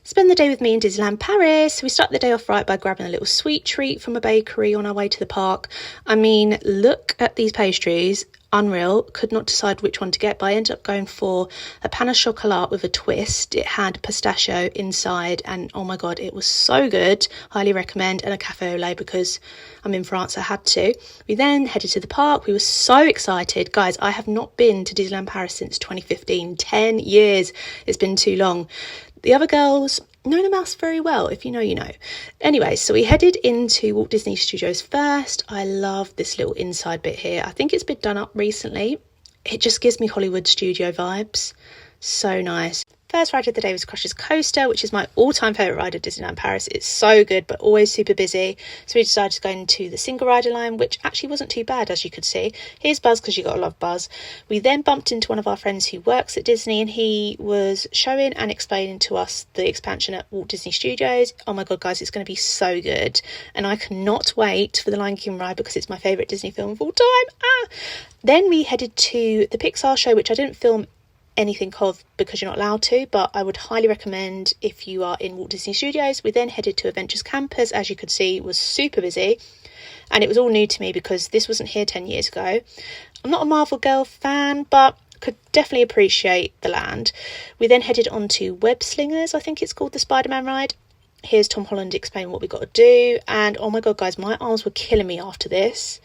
Spend the day with me in Disneyland Paris. We start the day off right by grabbing a little sweet treat from a bakery on our way to the park. I mean, look at these pastries. Unreal. Could not decide which one to get, but I ended up going for a pain au chocolat with a twist. It had pistachio inside and oh my god, it was so good. Highly recommend. And a cafe au lait because I'm in France, I had to. We then headed to the park. We were so excited. Guys, I have not been to Disneyland Paris since 2015. 10 years. It's been too long. The other girls know the mouse very well. If you know, you know. Anyway, so we headed into Walt Disney Studios first. I love this little inside bit here. I think it's been done up recently. It just gives me Hollywood studio vibes. So nice. First ride of the day was Crush's Coaster, which is my all-time favourite ride at Disneyland Paris. It's so good, but always super busy. So we decided to go into the single rider line, which actually wasn't too bad, as you could see. Here's Buzz, because you got to love Buzz. We then bumped into one of our friends who works at Disney, and he was showing and explaining to us the expansion at Walt Disney Studios. Oh my god, guys, it's going to be so good. And I cannot wait for the Lion King ride because it's my favourite Disney film of all time. Then we headed to the Pixar show, which I didn't film anything of because you're not allowed to, but I would highly recommend if you are in Walt Disney Studios. We then headed to Adventures Campus. As you could see, was super busy, and it was all new to me because this wasn't here 10 years ago. I'm not a Marvel girl fan, but could definitely appreciate the land. We then headed on to Web Slingers, I think it's called, the Spider-Man ride. Here's Tom Holland explaining what we got to do, and oh my god, guys, my arms were killing me after this,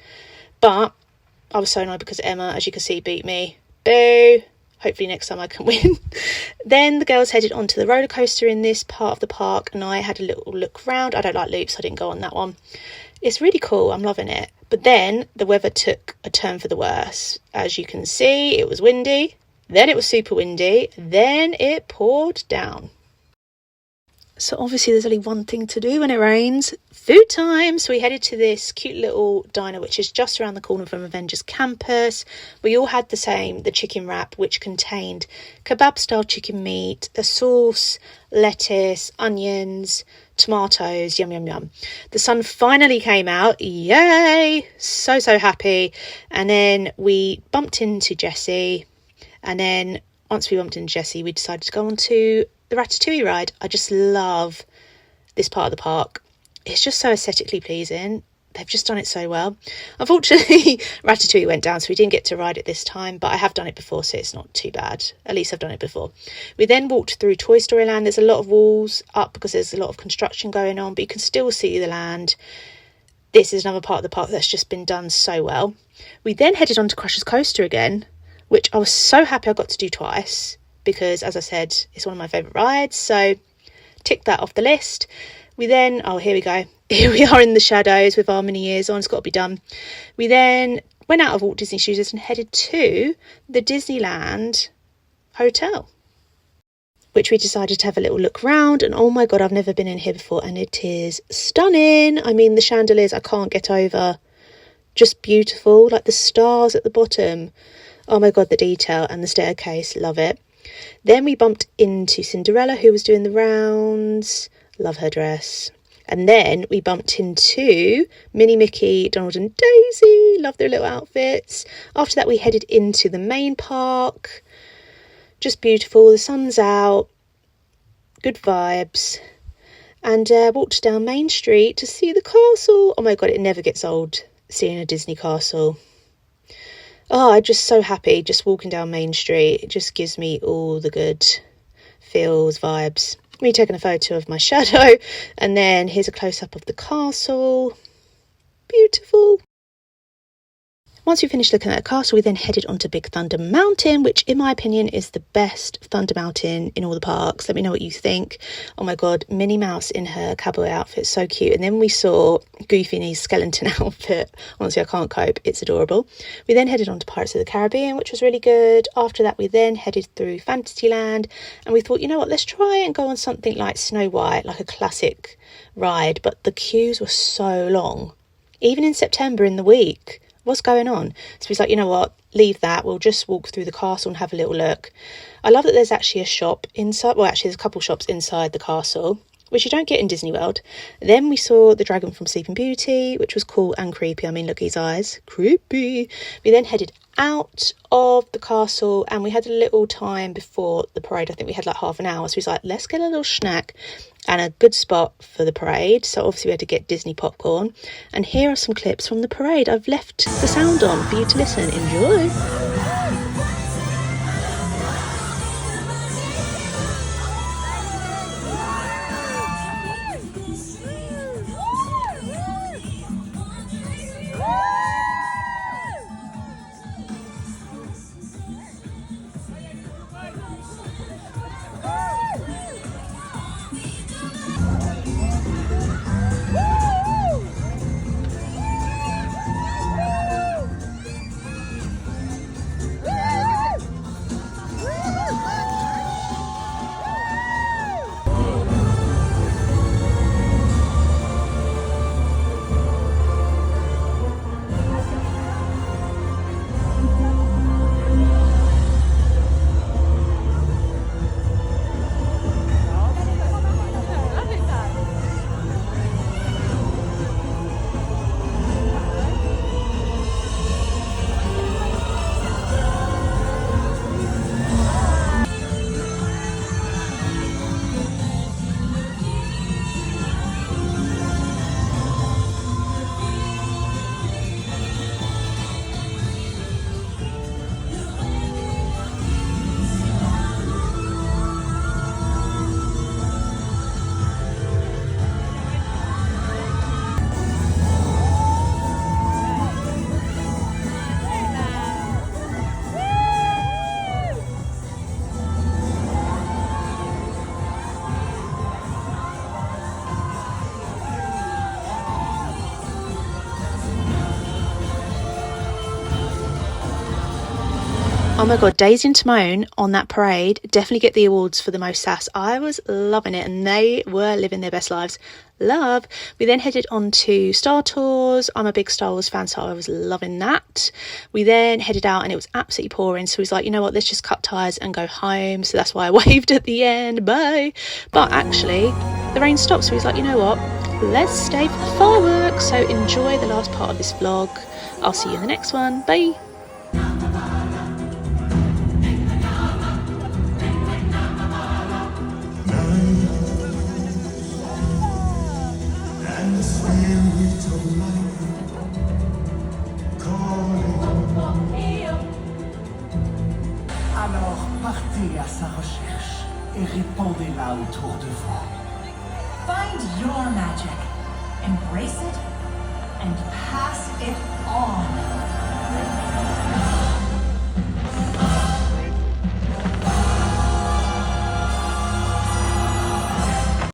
but I was so annoyed because Emma, as you can see, beat me. Boo! Hopefully next time I can win. Then the girls headed onto the roller coaster in this part of the park, and I had a little look round. I don't like loops, so I didn't go on that one. It's really cool. I'm loving it. But then the weather took a turn for the worse. As you can see, it was windy. Then it was super windy. Then it poured down. So obviously there's only one thing to do when it rains. Food time! So we headed to this cute little diner which is just around the corner from Avengers Campus. We all had the chicken wrap, which contained kebab style chicken meat, a sauce, lettuce, onions, tomatoes, yum yum yum. The sun finally came out, yay! So happy. And then we bumped into Jessie, and then once we bumped into Jessie we decided to go on to the Ratatouille ride. I just love this part of the park. It's just so aesthetically pleasing. They've just done it so well. Unfortunately, Ratatouille went down, so we didn't get to ride it this time, but I have done it before, so it's not too bad. At least I've done it before. We then walked through Toy Story Land. There's a lot of walls up because there's a lot of construction going on, but you can still see the land. This is another part of the park that's just been done so well. We then headed on to Crush's Coaster again, which I was so happy I got to do twice, because as I said, it's one of my favourite rides, so tick that off the list. We then, oh here we go, here we are in the shadows with our mini ears on, it's got to be done. We then went out of Walt Disney Studios and headed to the Disneyland Hotel, which we decided to have a little look round, and oh my god, I've never been in here before and it is stunning. I mean, the chandeliers I can't get over, just beautiful, like the stars at the bottom. Oh my god, the detail, and the staircase, love it. Then we bumped into Cinderella, who was doing the rounds. Love her dress. And then we bumped into Minnie, Mickey, Donald and Daisy. Love their little outfits. After that, we headed into the main park. Just beautiful. The sun's out. Good vibes. And walked down Main Street to see the castle. Oh my god, it never gets old seeing a Disney castle. Oh, I'm just so happy just walking down Main Street. It just gives me all the good feels, vibes. Me taking a photo of my shadow, and then here's a close-up of the castle. Beautiful. Once we finished looking at the castle, we then headed onto Big Thunder Mountain, which in my opinion is the best Thunder Mountain in all the parks. Let me know what you think. Oh my god, Minnie Mouse in her cowboy outfit, so cute. And then we saw Goofy in his skeleton outfit. Honestly, I can't cope, it's adorable. We then headed on to Pirates of the Caribbean, which was really good. After that, we then headed through Fantasyland, and we thought, you know what, let's try and go on something like Snow White, like a classic ride. But the queues were so long, even in September in the week. What's going on? So he's like, you know what, leave that, we'll just walk through the castle and have a little look. I love that there's actually a shop inside, well actually there's a couple shops inside the castle which you don't get in Disney World. Then we saw the dragon from Sleeping Beauty, which was cool and creepy. I mean, look at his eyes, creepy. We then headed out of the castle and we had a little time before the parade. I think we had like half an hour, so we was like, let's get a little snack and a good spot for the parade. So obviously we had to get Disney popcorn, and here are some clips from the parade. I've left the sound on for you to listen. Enjoy. Oh my god, Daisy and Timon on that parade definitely get the awards for the most sass. I was loving it and they were living their best lives. Love. We then headed on to Star Tours. I'm a big Star Wars fan, so I was loving that. We then headed out and it was absolutely pouring, so we was like, you know what, let's just cut ties and go home. So that's why I waved at the end, bye. But actually the rain stopped, so we was like, you know what, let's stay for the fireworks. So enjoy the last part of this vlog. I'll see you in the next one. Bye. Alors partez à sa recherche et répandez-la autour de vous. Find your magic, embrace it, and pass it on.